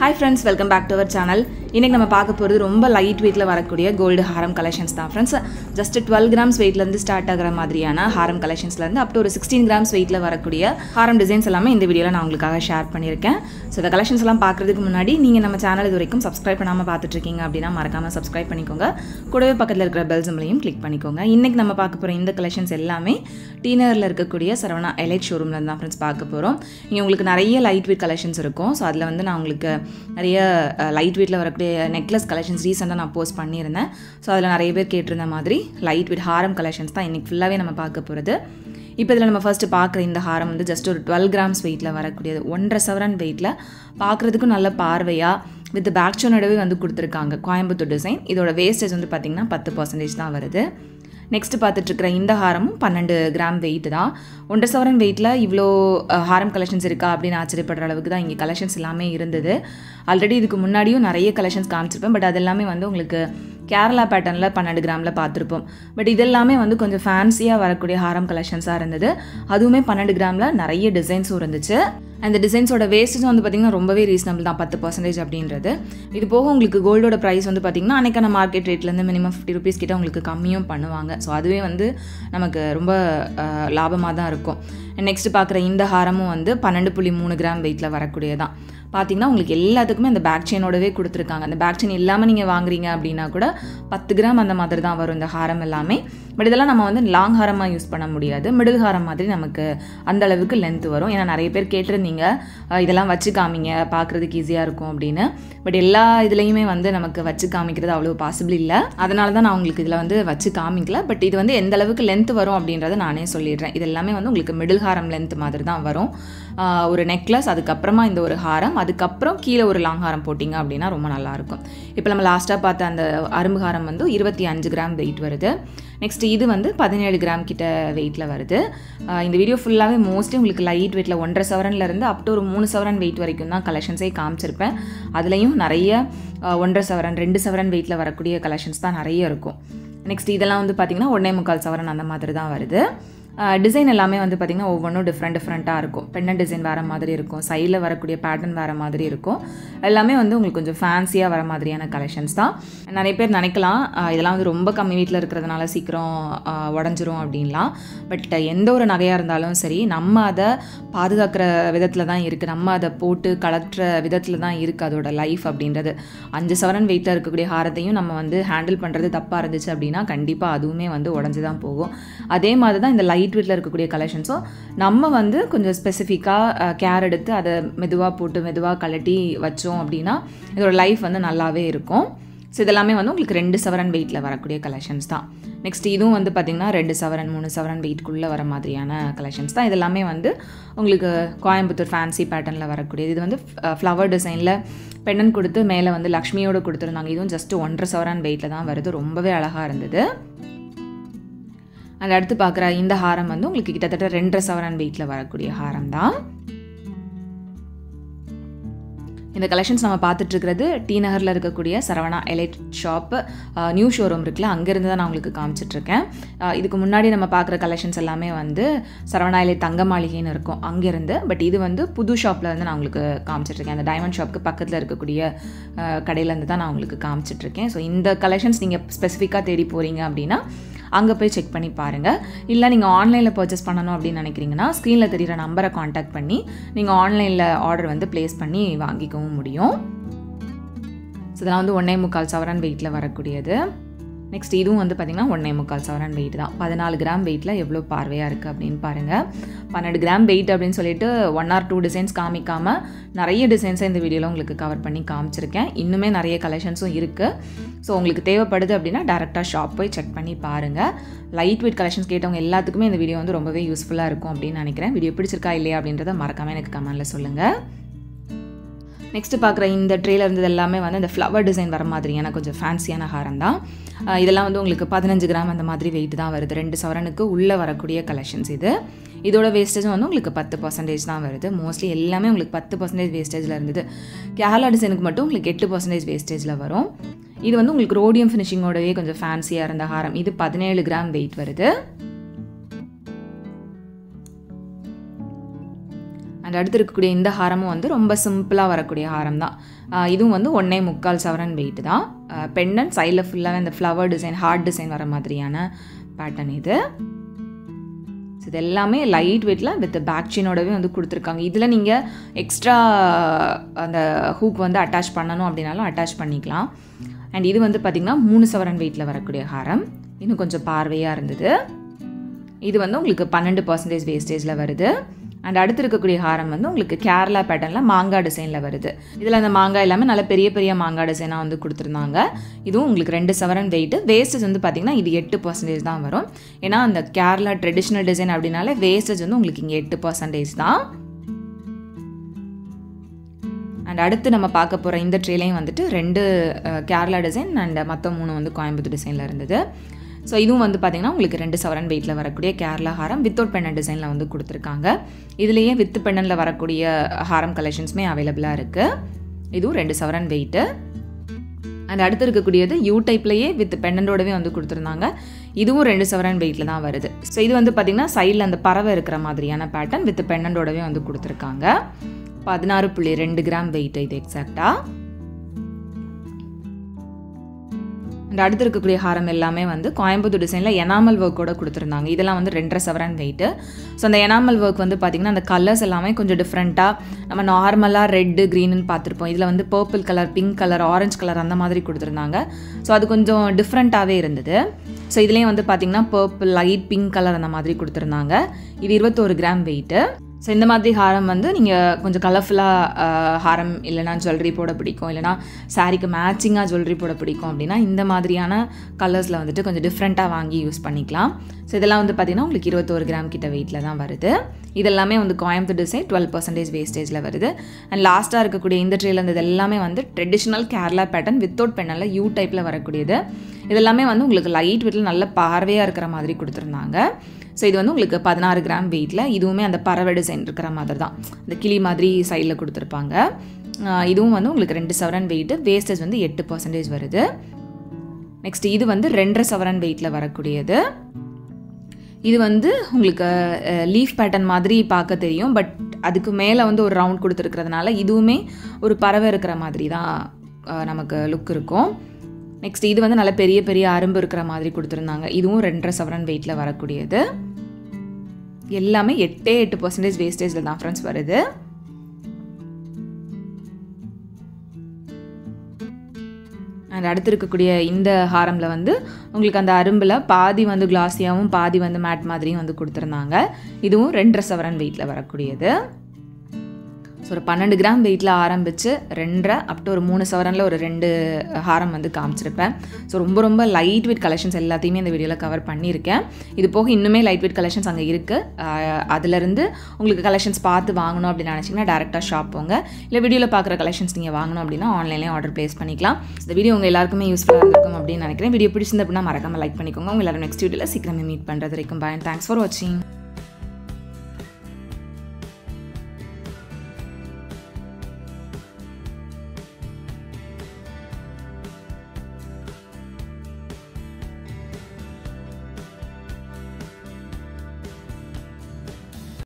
Hi friends, welcome back to our channel. இன்னைக்கு நம்ம பார்க்க போறது ரொம்ப லைட் வெயிட்ல வரக்கூடிய கோல்ட் ஹாரம் கலெக்ஷன்ஸ் தான் फ्रेंड्स. just 12 grams வெயிட்ல இருந்து ஸ்டார்ட் ஆகுற மாதிரியான ஹாரம் கலெக்ஷன்ஸ்ல இருந்து up to ஒரு 16 grams வெயிட்ல வரக்கூடிய ஹாரம் டிசைன்ஸ் எல்லாமே இந்த வீடியோல நான் உங்களுக்காக ஷேர் பண்ணிருக்கேன். சோ இந்த கலெக்ஷன்ஸ் எல்லாம் பார்க்கிறதுக்கு முன்னாடி நீங்க நம்ம சேனல் இதுவரைக்கும் Subscribe பண்ணாம பார்த்துட்டு இருக்கீங்க அப்படினா மறக்காம Subscribe பண்ணிக்கோங்க. கூடவே பக்கத்துல இருக்கிற பெல் சிம்பலையும் கிளிக் பண்ணிக்கோங்க. இன்னைக்கு நம்ம பார்க்க போற இந்த கலெக்ஷன்ஸ் எல்லாமே டீனர்ல இருக்கக்கூடிய சரவணா எலைட் ஷோரூம்ல இருந்து தான் फ्रेंड्स பார்க்க போறோம். இங்க உங்களுக்கு நிறைய லைட் வெயிட் கலெக்ஷன்ஸ் இருக்கும். சோ அதுல வந்து நான் உங்களுக்கு நிறைய லைட் வெயிட்ல வரக்கூடிய நெக்லஸ் கலெக்ஷன்ஸ் ரீசெண்டா நான் போஸ்ட் பண்ணியிருந்தேன். ஸோ அதில் நிறைய பேர் கேட்டிருந்த மாதிரி லைட் வெயிட் ஹாரம் கலெக்ஷன்ஸ் தான் இன்னைக்கு ஃபுல்லாகவே நம்ம பார்க்க போகிறது. இப்போ இதில் நம்ம ஃபர்ஸ்ட் பார்க்குற இந்த ஹாரம் வந்து ஜஸ்ட் ஒரு 12 grams வெயிட்டில் வரக்கூடியது. 1.5 சவரன் வெயிட்டில் பார்க்குறதுக்கும் நல்ல பார்வையாக வித் பேக் செயினோடவே வந்து கொடுத்துருக்காங்க. கோயம்புத்தூர் டிசைன். இதோட வேஸ்டேஜ் வந்து பார்த்திங்கன்னா 10% தான் வருது. நெக்ஸ்ட் பார்த்துட்டு இருக்கிற இந்த ஹாரமும் 12 gram வெயிட் தான். 1.5 சவரன் வெயிட்டில் இவ்வளோ ஹாரம் கலெக்ஷன்ஸ் இருக்கா அப்படின்னு ஆச்சரியப்படுற அளவுக்கு தான் இங்கே கலெக்ஷன்ஸ் எல்லாமே இருந்தது. ஆல்ரெடி இதுக்கு முன்னாடியும் நிறைய கலெக்ஷன்ஸ் காமிச்சிருப்பேன். பட் அது எல்லாமே வந்து உங்களுக்கு கேரளா பேட்டர்னில் 12 gramல பார்த்துருப்போம். பட் இதெல்லாமே வந்து கொஞ்சம் ஃபேன்சியாக வரக்கூடிய ஹாரம் கலெக்ஷன்ஸாக இருந்தது. அதுவுமே 12 gramல நிறைய டிசைன்ஸும் இருந்துச்சு. அந்த டிசைன்ஸோட வேஸ்டேஜ் வந்து பார்த்திங்கன்னா ரொம்பவே ரீசனபிள் தான், 10% அப்படின்றது. இது போக உங்களுக்கு கோல்டோட ப்ரைஸ் வந்து பார்த்திங்கன்னா அன்றைக்கான மார்க்கெட் ரேட்லேருந்து மினிமம் 50 rupees கிட்ட உங்களுக்கு கம்மியும் பண்ணுவாங்க. ஸோ அதுவே வந்து நமக்கு ரொம்ப லாபமாக தான் இருக்கும். நெக்ஸ்ட் பார்க்குற இந்த ஹாரமும் வந்து 12.3 gram வெயிட்டில் வரக்கூடியதான். பார்த்திங்கன்னா உங்களுக்கு எல்லாத்துக்குமே அந்த பேக் செயினோடவே கொடுத்துருக்காங்க. அந்த பேக் செயின் இல்லாமல் நீங்கள் வாங்குறீங்க அப்படின்னா கூட 10 gram அந்த மாதிரி தான் வரும் இந்த ஹாரம் எல்லாமே. பட் இதெல்லாம் நம்ம வந்து லாங் ஹாரமாக யூஸ் பண்ண முடியாது. மிடில் ஹாரம் மாதிரி நமக்கு அந்த அளவுக்கு லென்த் வரும். ஏன்னா நிறைய பேர் கேட்டிருந்தீங்க இதெல்லாம் வச்சு காமிங்க பார்க்குறதுக்கு ஈஸியாக இருக்கும் அப்படின்னு. பட் எல்லா இதுலேயுமே வந்து நமக்கு வச்சு காமிக்கிறது அவ்வளோ பாசிபிள் இல்லை. அதனால தான் நான் உங்களுக்கு இதில் வந்து வச்சு காமிக்கல. பட் இது வந்து எந்த அளவுக்கு லென்த் வரும் அப்படின்றத நானே சொல்லிடுறேன். இது எல்லாமே வந்து உங்களுக்கு மிடில் ஹாரம் லென்த் மாதிரி தான் வரும். ஒரு நெக்லஸ், அதுக்கப்புறமா இந்த ஒரு ஹாரம், அதுக்கப்புறம் கீழே ஒரு லாங் ஹாரம் போட்டிங்க அப்படின்னா ரொம்ப நல்லாயிருக்கும். இப்போ நம்ம லாஸ்ட்டாக பார்த்த அந்த அரும்பு ஹாரம் வந்து 25 gram வெயிட் வருது. நெக்ஸ்ட் இது வந்து 17 gram கிட்ட வெயிட்டில் வருது. இந்த வீடியோ ஃபுல்லாகவே மோஸ்ட்லி உங்களுக்கு லைட் வெயிட்டில் 1.5 சவரன்லேருந்து அப் டு ஒரு 3 சவரன் வெயிட் வரைக்கும் தான் கலெக்ஷன்ஸே காமிச்சிருப்பேன். அதுலேயும் நிறைய 1.5 சவரன் 2 சவரன் வெயிட்டில் வரக்கூடிய கலெக்ஷன்ஸ் தான் நிறைய இருக்கும். நெக்ஸ்ட் இதெல்லாம் வந்து பார்த்திங்கன்னா 1.25 சவரன் அந்த மாதிரி தான் வருது. டிசைன் எல்லாமே வந்து பார்த்திங்கன்னா ஒவ்வொன்றும் டிஃப்ரெண்ட்டாக இருக்கும். பெண்ணன் டிசைன் வேறு மாதிரி இருக்கும், சைடில் வரக்கூடிய பேட்டர்ன் வேறு மாதிரி இருக்கும். எல்லாமே வந்து உங்களுக்கு கொஞ்சம் ஃபேன்சியாக வர மாதிரியான கலெக்ஷன்ஸ் தான். நிறைய பேர் நினைக்கலாம் இதெல்லாம் வந்து ரொம்ப கம்மி வீட்டில் இருக்கிறதுனால சீக்கிரம் உடஞ்சிரும் அப்படின்லாம். பட் எந்த ஒரு நகையாக இருந்தாலும் சரி, நம்ம அதை பாதுகாக்கிற விதத்தில் தான் இருக்குது. நம்ம அதை போட்டு கலட்டுற விதத்தில் தான் இருக்குது அதோட லைஃப் அப்படின்றது. 5 சவரன் வெயிட்டில் இருக்கக்கூடிய ஹாரத்தையும் நம்ம வந்து ஹேண்டில் பண்ணுறது தப்பாக இருந்துச்சு அப்படின்னா கண்டிப்பாக அதுவுமே வந்து உடஞ்சி தான் போகும். அதே மாதிரி தான் இந்த லைட் வெயிட்டில் இருக்கக்கூடிய கலெக்ஷன்ஸும் நம்ம வந்து கொஞ்சம் ஸ்பெசிஃபிக்காக கேர் எடுத்து அதை மெதுவாக போட்டு மெதுவாக கலட்டி வச்சோம் அப்படின்னா இதோட லைஃப் வந்து நல்லாவே இருக்கும். ஸோ இதெல்லாமே வந்து உங்களுக்கு 2 சவரன் வெயிட்டில் வரக்கூடிய கலெக்ஷன்ஸ் தான். நெக்ஸ்ட் இதுவும் வந்து பார்த்திங்கன்னா 2 சவரன் 3 சவரன் வெயிட்குள்ளே வர மாதிரியான கலெக்ஷன்ஸ் தான். இதெல்லாமே வந்து உங்களுக்கு கோயம்புத்தூர் ஃபேன்சி பேட்டர்னில் வரக்கூடியது. இது வந்து ஃப்ளவர் டிசைனில் பெண்ணன் கொடுத்து மேலே வந்து லக்ஷ்மியோடு கொடுத்துருந்தாங்க. இதுவும் ஜஸ்ட் 1.5 சவரன் வெயிட்டில் தான் வருது. ரொம்பவே அழகாக இருந்தது. அந்த அடுத்து பார்க்குற இந்த ஹாரம் வந்து உங்களுக்கு கிட்டத்தட்ட 2.5 சவரன் வெயிட்டில் வரக்கூடிய ஹாரம் தான். இந்த கலெக்ஷன்ஸ் நம்ம பார்த்துட்டு இருக்கிறது டி நகரில் இருக்கக்கூடிய Saravana elite shop new showroom இருக்குல்ல, அங்கேருந்து தான் நான் உங்களுக்கு காமிச்சிட்ருக்கேன். இதுக்கு முன்னாடி நம்ம பார்க்குற கலெக்ஷன்ஸ் எல்லாமே வந்து சரவணா எலைட் தங்க மாளிகைன்னு இருக்கும் அங்கேருந்து. பட் இது வந்து புது ஷாப்பில் வந்து நான் உங்களுக்கு காமிச்சிட்ருக்கேன். அந்த டைமண்ட் ஷாப்புக்கு பக்கத்தில் இருக்கக்கூடிய கடையிலேருந்து தான் நான் உங்களுக்கு காமிச்சிட்ருக்கேன். ஸோ இந்த கலெக்ஷன்ஸ் நீங்கள் ஸ்பெசிஃபிக்காக தேடி போகிறீங்க அப்படின்னா அங்கே போய் செக் பண்ணி பாருங்கள். இல்லை நீங்கள் ஆன்லைனில் பர்ச்சேஸ் பண்ணணும் அப்படின்னு நினைக்கிறீங்கன்னா ஸ்க்ரீனில் தெரிகிற நம்பரை காண்டாக்ட் பண்ணி நீங்கள் ஆன்லைனில் ஆர்டர் வந்து ப்ளேஸ் பண்ணி வாங்கிக்கவும் முடியும். ஸோ இதெல்லாம் வந்து 1.25 சவரன் வெயிட்டில் வரக்கூடியது. நெக்ஸ்ட் இதுவும் வந்து பார்த்திங்கன்னா 1.25 சவரன் வெயிட் தான். 14 gram வெயிட்டில் எவ்வளோ பார்வையாக இருக்குது அப்படின்னு பாருங்கள். 12 gram வெயிட் அப்படின்னு சொல்லிட்டு 1 or 2 டிசைன்ஸ் காமிக்காமல் நிறைய டிசைன்ஸை இந்த வீடியோவில் உங்களுக்கு கவர் பண்ணி காமிச்சிருக்கேன். இன்னுமே நிறைய கலெக்ஷன்ஸும் இருக்குது. ஸோ உங்களுக்கு தேவைப்படுது அப்படின்னா டேரெக்டாக ஷாப் போய் செக் பண்ணி பாருங்கள். லைட் வெயிட் கலெக்ஷன்ஸ் கேட்டவங்க எல்லாத்துக்குமே இந்த வீடியோ வந்து ரொம்பவே யூஸ்ஃபுல்லாக இருக்கும் அப்படின்னு நினைக்கிறேன். வீடியோ பிடிச்சிருக்கா இல்லையா அப்படின்றத மறக்காமல் எனக்கு கமெண்ட்டில் சொல்லுங்கள். நெக்ஸ்ட்டு பார்க்குற இந்த ட்ரேல இருந்தது எல்லாமே வந்து இந்த ஃப்ளவர் டிசைன் வர மாதிரியான கொஞ்சம் ஃபேன்சியான ஹாரம் தான். இதெல்லாம் வந்து உங்களுக்கு 15 gram அந்த மாதிரி வெயிட் தான் வருது. 2 சவரனுக்கு உள்ளே வரக்கூடிய கலெக்ஷன்ஸ் இது. இதோட வேஸ்டேஜும் வந்து உங்களுக்கு 10% தான் வருது. மோஸ்ட்லி எல்லாமே உங்களுக்கு 10% வேஸ்டேஜில் இருந்தது. கேரளா டிசைனுக்கு மட்டும் உங்களுக்கு 8% வேஸ்டேஜில் வரும். இது வந்து உங்களுக்கு ரோடியம் ஃபினிஷிங்கோடவே கொஞ்சம் ஃபேன்சியாக இருந்த ஹாரம். இது 17 gram வெயிட் வருது. அண்ட் அடுத்து இருக்கக்கூடிய இந்த ஹாரமும் வந்து ரொம்ப சிம்பிளாக வரக்கூடிய ஹாரம் தான். இதுவும் வந்து 1.25 சவரன் வெயிட் தான். பெண்டன் சைடில் ஃபுல்லாகவே இந்த ஃப்ளவர் டிசைன் ஹார்ட் டிசைன் வர மாதிரியான பேட்டர்ன் இது. இது எல்லாமே லைட் வெயிட்டில் வித் பேக் செயினோடவே வந்து கொடுத்துருக்காங்க. இதில் நீங்கள் எக்ஸ்ட்ரா அந்த ஹூக் வந்து அட்டாச் பண்ணணும் அப்படின்னாலும் அட்டாச் பண்ணிக்கலாம். அண்ட் இது வந்து பார்த்திங்கன்னா 3 சவரன் வெயிட்டில் வரக்கூடிய ஹாரம். இன்னும் கொஞ்சம் பார்வையாக இருந்தது. இது வந்து உங்களுக்கு 12% வேஸ்டேஜில் வருது. அண்ட் அடுத்து இருக்கக்கூடிய ஹாரம் வந்து உங்களுக்கு கேரளா பேட்டர்னில் மாங்காய் டிசைனில் வருது. இதில் அந்த மாங்காய் எல்லாமே நல்ல பெரிய பெரிய மாங்காய் டிசைனாக வந்து கொடுத்துருந்தாங்க. இதுவும் உங்களுக்கு 2 சவரன் வெயிட்டு. வேஸ்டேஜ் வந்து பார்த்திங்கன்னா இது 8% தான் வரும். ஏன்னா அந்த கேரளா ட்ரெடிஷ்னல் டிசைன் அப்படின்னாலே வேஸ்டேஜ் வந்து உங்களுக்கு இங்கே 8% தான். அண்ட் அடுத்து நம்ம பார்க்க போகிற இந்த ட்ரேலையும் வந்துட்டு 2 கேரளா டிசைன் அண்ட் மற்ற 3 வந்து கோயம்புத்தூர் டிசைனில் இருந்தது. ஸோ இதுவும் வந்து பார்த்திங்கன்னா உங்களுக்கு 2 சவரன் வெயிட்டில் வரக்கூடிய கேரளா ஹாரம் வித்தவுட் பெண்டன் டிசைனில் வந்து கொடுத்துருக்காங்க. இதுலேயே வித் பெண்டனில் வரக்கூடிய ஹாரம் கலெக்ஷன்ஸுமே அவைலபிளாக இருக்குது. இதுவும் 2 சவரன் வெயிட்டு. அண்ட் அடுத்து இருக்கக்கூடியது யூ டைப்லேயே வித் பெண்டண்டோடவே வந்து கொடுத்துருந்தாங்க. இதுவும் 2 சவரன் வெயிட்டில் தான் வருது. ஸோ இது வந்து பார்த்திங்கன்னா சைடில் அந்த பறவை இருக்கிற மாதிரியான பேட்டர்ன் வித் பெண்டண்டோடவே வந்து கொடுத்துருக்காங்க. 16.2 கிராம் வெயிட் இது எக்ஸாக்டாக. அண்ட் அடுத்து இருக்கக்கூடிய ஹாரம் எல்லாமே வந்து கோயம்புத்தூர் டிசைனில் எனாமல் ஒர்க்கோட கொடுத்துருந்தாங்க. இதெல்லாம் வந்து 2.5 சவரன் வெயிட்டு. ஸோ அந்த எனாமல் ஒர்க் வந்து பார்த்திங்கன்னா அந்த கலர்ஸ் எல்லாமே கொஞ்சம் டிஃப்ரெண்ட்டாக நம்ம நார்மலாக ரெட்டு க்ரீனுன்னு பார்த்துருப்போம். இதில் வந்து purple colour, pink colour, orange colour அந்த மாதிரி கொடுத்துருந்தாங்க. ஸோ அது கொஞ்சம் டிஃப்ரெண்ட்டாகவே இருந்தது. ஸோ இதுலேயும் வந்து பார்த்திங்கன்னா பர்பிள், லைட் பிங்க் கலர் அந்த மாதிரி கொடுத்துருந்தாங்க. இது 21 கிராம் வெயிட்டு. ஸோ இந்த மாதிரி ஹாரம் வந்து நீங்கள் கொஞ்சம் கலர்ஃபுல்லாக ஹாரம் இல்லைனா ஜுவல்லரி போட பிடிக்கும், இல்லைனா சாரீக்கு மேட்சிங்காக ஜுவல்லரி போட பிடிக்கும் அப்படின்னா இந்த மாதிரியான கலர்ஸில் வந்துட்டு கொஞ்சம் டிஃப்ரெண்ட்டாக வாங்கி யூஸ் பண்ணிக்கலாம். ஸோ இதெல்லாம் வந்து பார்த்திங்கன்னா உங்களுக்கு 21 கிராம் கிட்ட வெயிட்டில் தான் வருது. இதெல்லாமே வந்து கோயம்புத்தூர் டிசைன் 12% வேஸ்டேஜில் வருது. அண்ட் லாஸ்ட்டாக இருக்கக்கூடிய இந்த ட்ரேல இருந்தது எல்லாமே வந்து ட்ரெடிஷ்னல் கேரளா பேட்டர்ன் வித்தவுட் பெண்ணில் யூ டைப்பில் வரக்கூடியது. இதெல்லாமே வந்து உங்களுக்கு லைட் வெயிட்டில் நல்ல பார்வையாக இருக்கிற மாதிரி கொடுத்துருந்தாங்க. ஸோ இது வந்து உங்களுக்கு 16 கிராம் வெயிட்டில். இதுவுமே அந்த பறவை டிசைன் இருக்கிற மாதிரி தான், இந்த கிளி மாதிரி சைடில் கொடுத்துருப்பாங்க. இதுவும் வந்து உங்களுக்கு 2 சவரன் வெயிட்டு. வேஸ்டேஜ் வந்து 8% வருது. நெக்ஸ்ட் இது வந்து 2.5 சவரன் வெயிட்டில் வரக்கூடியது. இது வந்து உங்களுக்கு லீஃப் பேட்டர்ன் மாதிரி பார்க்க தெரியும். பட் அதுக்கு மேலே வந்து ஒரு ரவுண்ட் கொடுத்துருக்கிறதுனால இதுவுமே ஒரு பறவை இருக்கிற மாதிரி தான் நமக்கு லுக் இருக்கும். நெக்ஸ்ட் இது வந்து நல்ல பெரிய பெரிய அரும்பு இருக்கிற மாதிரி கொடுத்துருந்தாங்க. இதுவும் 2.5 சவரன் வெயிட்டில் வரக்கூடியது. எல்லாமே 8% வேஸ்டேஜில் தான் ஃப்ரெண்ட்ஸ் வருது. அண்ட் அடுத்து இருக்கக்கூடிய இந்த ஹாரமில் வந்து உங்களுக்கு அந்த அரும்பில் பாதி வந்து கிளாஸியாகவும் பாதி வந்து மேட் மாதிரியும் வந்து கொடுத்துருந்தாங்க. இதுவும் 2.5 சவரன் வெயிட்டில் வரக்கூடியது. ஸோ ஒரு 12 கிராம் வெயிட்டில் ஆரம்பித்து 2.5 அப் டு ஒரு 3 சவரனில் ஒரு 2 ஹாரம் வந்து காமிச்சிருப்பேன். ஸோ ரொம்ப ரொம்ப லைட் வெயிட் கலெக்ஷன்ஸ் எல்லாத்தையுமே இந்த வீடியோவில் கவர் பண்ணியிருக்கேன். இது போக இன்னுமே லைட் வெயிட் கலெக்ஷன்ஸ் அங்கே இருக்குது. அதிலிருந்து உங்களுக்கு கலெக்ஷன்ஸ் பார்த்து வாங்கணும் அப்படின்னு நினச்சிங்கன்னா டேரெக்டாக ஷாப் போங்க. இல்லை வீடியோவில் பார்க்குற கலெக்ஷன்ஸ் நீங்கள் வாங்கணும் அப்படின்னா ஆன்லைன்லேயே ஆர்டர் ப்ளேஸ் பண்ணிக்கலாம். இந்த வீடியோ உங்கள் எல்லாருக்குமே யூஸ்ஃபுல்லாக இருந்திருக்கும் அப்படின்னு நினைக்கிறேன். வீடியோ பிடிச்சிருந்து அப்படின்னா மறக்காமல் லைக் பண்ணிக்கோங்க. உங்கள் எல்லாரும் நெக்ஸ்ட் வீடியோவில் சீக்கிரமே மீட் பண்ணுறது வரைக்கும் பாய். தேங்க்ஸ் ஃபார் வாட்சிங்.